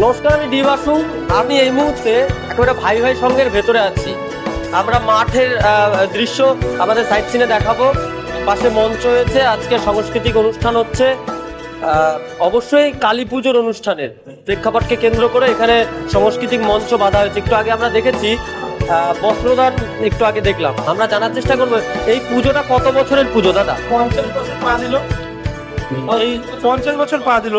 নমস্কার, আমি ডি বাসু। আমি এই মুহূর্তে একেবারে ভাই ভাই সঙ্গের ভেতরে আছি। আমরা মাঠের দৃশ্য আমাদের সাইট সিনে দেখাবো। পাশে মঞ্চ হয়েছে, আজকে সাংস্কৃতিক অনুষ্ঠান হচ্ছে। অবশ্যই কালী পুজোর অনুষ্ঠানের প্রেক্ষাপটকে কেন্দ্র করে এখানে সাংস্কৃতিক মঞ্চ বাঁধা হয়েছে। একটু আগে আমরা দেখেছি বস্ত্রদান, একটু আগে দেখলাম। আমরা জানার চেষ্টা করবো এই পুজোটা কত বছরের পুজো দাদা? 50 বছর পা দিল। এই 50 বছর পা দিল।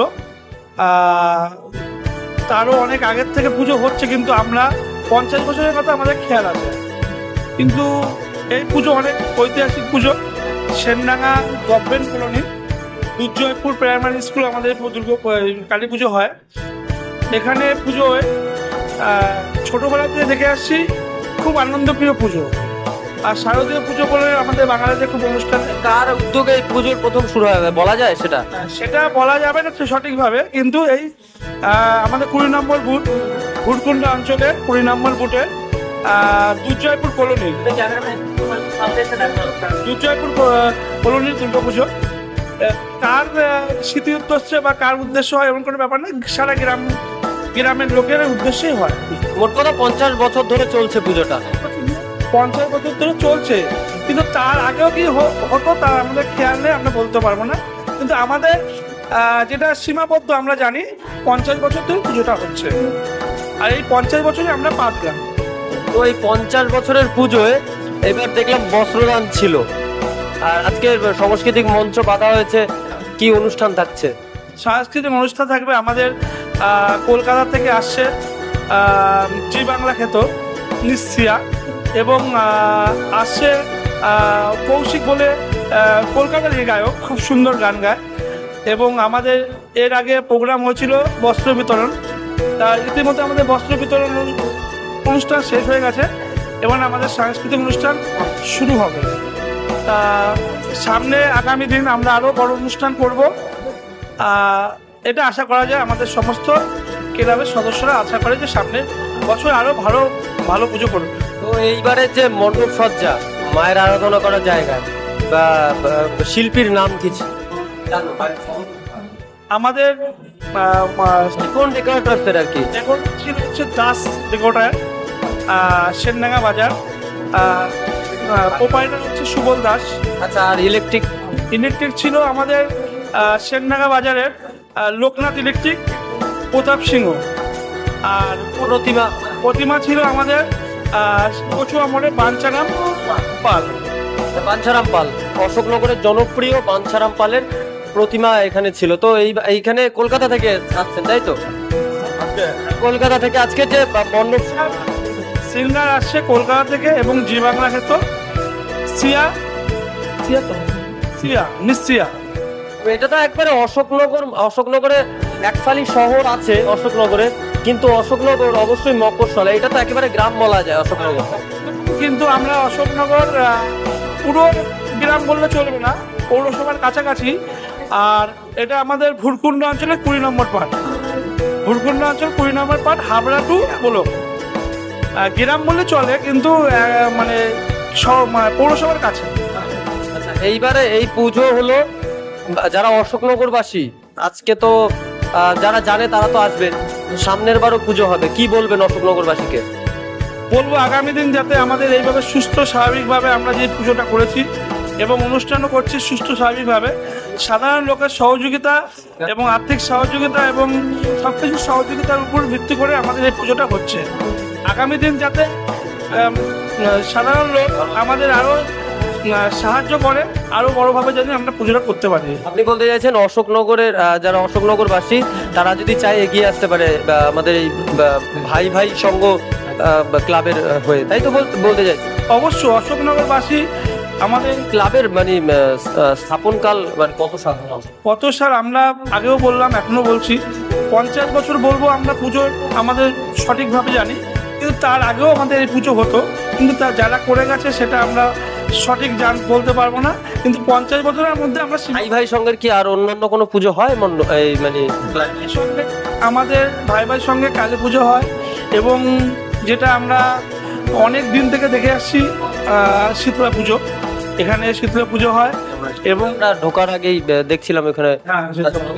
তারও অনেক আগের থেকে পুজো হচ্ছে, কিন্তু আমরা 50 বছরের কথা আমাদের খেয়াল আছে। কিন্তু এই পুজো অনেক ঐতিহাসিক পুজো। সেনডাঙ্গা গভর্নমেন্ট কলোনি দুর্জয়পুর প্রাইমারি স্কুল আমাদের কালী পুজো হয়। এখানে পুজোয় ছোটবেলা থেকে দেখে আসছি, খুব আনন্দপ্রিয় পুজো। আর শারদীয় পুজো বলে আমাদের বাঙালিদের খুব অনুষ্ঠান। কার উদ্যোগে এই পুজোর প্রথম শুরু হবে বলা যায়? সেটা বলা যাবে না সঠিকভাবে, কিন্তু এই আমাদের 20 নম্বর ভুটকুন্ডা অঞ্চলের 20 নম্বর বুথে দুর্জয়পুর কলোনির দুর্গাপুজো। কার স্মৃতি উদ্দেশ্যে বা কার উদ্দেশ্য হয় এমন কোনো ব্যাপার না, সারা গ্রামের লোকের উদ্দেশ্যেই হয়। মোট কথা 50 বছর ধরে চলছে পুজোটা। 50 বছর ধরে চলছে, কিন্তু তার আগেও কি হতো তার আমাদের খেয়াল নেই, আমরা বলতে পারবো না। কিন্তু আমাদের যেটা সীমাবদ্ধ আমরা জানি, 50 বছর ধরে পুজোটা হচ্ছে। আর এই 50 বছরে আমরা পা দিলাম। তো এই 50 বছরের পুজোয় এবার দেখলাম বস্ত্রদান ছিল, আর আজকে সাংস্কৃতিক মঞ্চ বাঁধা হয়েছে। কি অনুষ্ঠান থাকছে? সাংস্কৃতিক অনুষ্ঠান থাকবে। আমাদের কলকাতা থেকে আসছে জি বাংলা খ্যাত নিশ্চিয়া, এবং আসছে কৌশিক বলে কলকাতার গায়ক, খুব সুন্দর গান গায়। এবং আমাদের এর আগে প্রোগ্রাম হয়েছিল বস্ত্র বিতরণ। ইতিমধ্যে আমাদের বস্ত্র বিতরণ অনুষ্ঠান শেষ হয়ে গেছে, এবং আমাদের সাংস্কৃতিক অনুষ্ঠান শুরু হবে। সামনে আগামী দিন আমরা আরও বড় অনুষ্ঠান করব। এটা আশা করা যায়, আমাদের সমস্ত ক্লাবের সদস্যরা আশা করে যে সামনের বছর আরও ভালো ভালো পুজো করবে। তো এইবারে যে মণ্ডপ সজ্জা, মায়ের আরাধনা করার জায়গায় বা শিল্পীর নাম কিছু আমাদের কোন ডেকোরেটর আর কি? এখন ছিল হচ্ছে দাস ডেকোরেটর, সেনডাঙ্গা বাজার। প্রোপাইটার হচ্ছে সুবল দাস। আচ্ছা, আর ইলেকট্রিক ছিল আমাদের সেনডাঙ্গা বাজারের লোকনাথ ইলেকট্রিক, প্রতাপ সিংহ। আর প্রতিমা ছিল আমাদের কচুয়া মোড়ে বাঞ্ছারাম পাল। অশোকনগরের জনপ্রিয় বাঞ্ছারাম পালের প্রতিমা এখানে ছিল। তো এইখানে কলকাতা থেকে আসছেন, তাই তো? কলকাতা থেকে আজকে যে মণ্ডপ সিঙ্গার আসছে কলকাতা থেকে, এবং জি বাংলা ক্ষেত্র নিশ্চিয়া। এটা তো একবারে অশোকনগরে একফালি শহর আছে অশোকনগরে, কিন্তু অশোকনগর অবশ্যই মফস্বল। এটা তো একেবারে গ্রাম বলা যায় অশোকনগর। কিন্তু আমরা অশোকনগর পুরো গ্রাম বললে চলবে না, পৌরসভার কাছাকাছি। আর এটা আমাদের ভুটকুন্ডা অঞ্চলের 20 নম্বর পার্ট। ভুটকুন্ডা অঞ্চল 20 নম্বর পার্ট, হাবড়া টু বলো গ্রাম বললে চলে, কিন্তু মানে পৌরসভার কাছে। আচ্ছা, এইবারে এই পুজো হলো যারা অশোকনগরবাসী, আজকে তো যারা জানে তারা তো আসবেন, সামনের বারও পুজো হবে। কি বলবেন অশোকনগরবাসীকে? বলবো আগামী দিন যাতে আমাদের এইভাবে সুস্থ স্বাভাবিকভাবে আমরা যে পুজোটা করেছি এবং অনুষ্ঠানও করছি সুস্থ স্বাভাবিকভাবে, সাধারণ লোকের সহযোগিতা এবং আর্থিক সহযোগিতা এবং সবকিছু সহযোগিতার উপর ভিত্তি করে আমাদের এই পুজোটা হচ্ছে। আগামী দিন যাতে সাধারণ লোক আমাদের আরও সাহায্য করে, আরো বড়ভাবে যদি আমরা পুজোটা করতে পারি। আপনি বলতে চাইছেন অশোকনগরের যারা অশোকনগরবাসী তারা যদি চায় এগিয়ে আসতে পারে আমাদের এই ভাই ভাই সংঘ ক্লাবের হয়ে, তাই তো বলতে চাইছি? অবশ্যই অশোকনগরবাসী আমাদের ক্লাবের মানে স্থাপনকাল মানে কত সাল আমরা আগেও বললাম, এখনো বলছি 50 বছর বলবো আমরা পুজোর আমাদের সঠিকভাবে জানি, কিন্তু তার আগেও আমাদের এই পুজো হতো, কিন্তু তা যারা করে গেছে সেটা আমরা সঠিক বলতে পারবো না। কিন্তু 50 বছরের মধ্যে আমরা ভাই ভাই সঙ্গের কি আর অন্যান্য কোনো পুজো হয়? মানে আমাদের ভাই ভাই সঙ্গে কালী পুজো হয়, এবং যেটা আমরা অনেক দিন থেকে দেখে আসছি শীতলা পুজো। এখানে শীতলা পুজো হয়, এবং আমরা ঢোকার আগেই দেখছিলাম এখানে হ্যাঁ,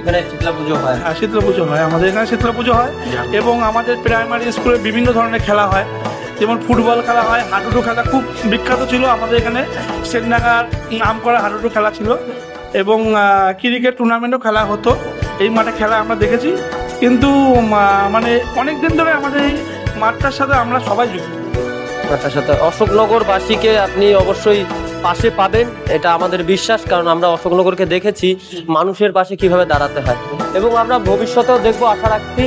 এখানে শীতলা পুজো হয়। হ্যাঁ, শীতলা পুজো হয়, আমাদের এখানে শীতলা পুজো হয় এবং আমাদের প্রাইমারি স্কুলে বিভিন্ন ধরনের খেলা হয়, যেমন ফুটবল খেলা হয়, হাডুডু খেলা খুব বিখ্যাত ছিল আমাদের এখানে, সেনডাঙ্গার নাম করা হাডুডু খেলা ছিল এবং ক্রিকেট টুর্নামেন্টও খেলা হতো। এই মাঠে খেলা আমরা দেখেছি, কিন্তু মানে অনেক দিন ধরে আমাদের এই মাঠটার সাথে আমরা সবাই যুক্ত। তার সাথে অশোকনগরবাসীকে আপনি অবশ্যই পাশে পাবেন, এটা আমাদের বিশ্বাস, কারণ আমরা অশোকনগরকে দেখেছি মানুষের পাশে কিভাবে দাঁড়াতে হয়, এবং আমরা ভবিষ্যতেও দেখবো, আশা রাখছি।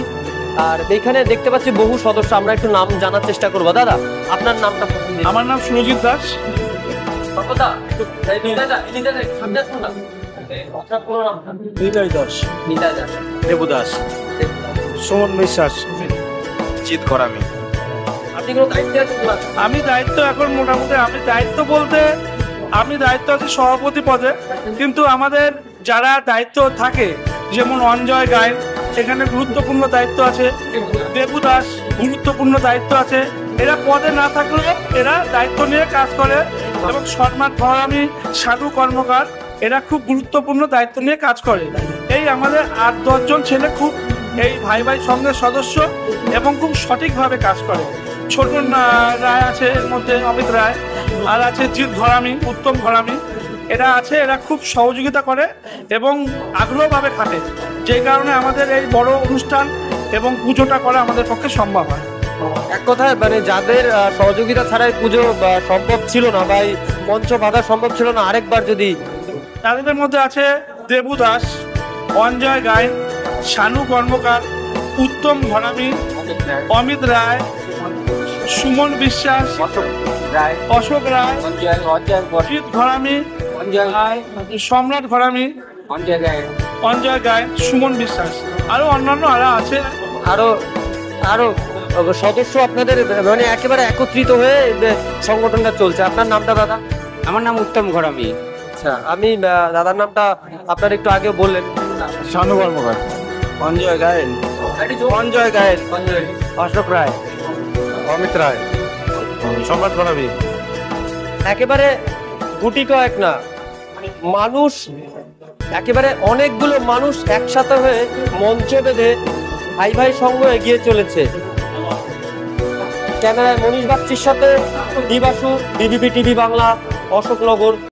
আর এখানে দেখতে পাচ্ছি বহু সদস্য, আমরা একটু নাম জানার চেষ্টা করবো। দাদা, আপনার নামটা প্রথম দিন। আমার নাম সুরজিৎ দাস। দাদা, এই নিতাইদা, সামনে আসুন না। আপনার পুরো নামটা? নিতাই দাস, নিতাই দাস। দেবু দাস, সুমন বিশ্বাস, জিৎ করামি। আপনি কোনো দায়িত্বে আছেন না? আমি দায়িত্ব এখন মোটামুটি, আমি দায়িত্ব বলতে আমি দায়িত্ব আছি সভাপতি পদে, কিন্তু আমাদের যারা দায়িত্ব থাকে, যেমন অঞ্জয় গায়েন এখানে গুরুত্বপূর্ণ দায়িত্ব আছে, দেবু দাস গুরুত্বপূর্ণ দায়িত্ব আছে। এরা পদে না থাকলেও এরা দায়িত্ব নিয়ে কাজ করে, এবং সম্রাট ঘরামি, সাধু কর্মকার, এরা খুব গুরুত্বপূর্ণ দায়িত্ব নিয়ে কাজ করে। এই আমাদের 8-10 জন ছেলে খুব এই ভাই ভাই সংঘের সদস্য এবং খুব সঠিকভাবে কাজ করে। ছোট রায় আছে, এর মধ্যে অমিত রায়, আর আছে জিৎ ঘরামি, উত্তম ঘরামি, এরা আছে, এরা খুব সহযোগিতা করে এবং আগ্রহভাবে খাটে, যে কারণে আমাদের এই বড় অনুষ্ঠান এবং পুজোটা করা আমাদের পক্ষে সম্ভব হয়। এক কথায় মানে যাদের সহযোগিতা ছাড়াই পুজো সম্ভব ছিল না, বা এই মঞ্চ বাঁধা সম্ভব ছিল না, আরেকবার যদি তাদের মধ্যে আছে দেবু দাস, অঞ্জয় গায়েন, শানু কর্মকার, উত্তম ঘরামি, অমিত রায়, সুমন বিশ্বাস, অশোক রায়, জিৎ ঘরামি, সম্রাট ঘরামি, অঞ্জয় গায়েন, সুমন বিশ্বাস, আরো অন্যান্য আরো আছে। আরো আরো সদস্য আপনাদের মানে একেবারে একত্রিত হয়ে সংগঠনটা চলছে। আপনার নামটা দাদা? আমার নাম উত্তম ঘরামি। আচ্ছা, আমি দাদার নামটা আপনার একটু আগে বললেন। শানু কর্মকার, অঞ্জয় গায়েন, অঞ্জয় গায়েন, অশোক রায়, অমিত রায়, সম্রাট করাবি। একেবারে গুটি কয়েক না, মানুষ একেবারে অনেকগুলো মানুষ একসাথে হয়ে মঞ্চ বেঁধে ভাই ভাই সঙ্গ এগিয়ে চলেছে। ক্যামেরায় মনীষ বাগচির সাথে দিবাসু, বিবিপি টিভি বাংলা, অশোকনগর।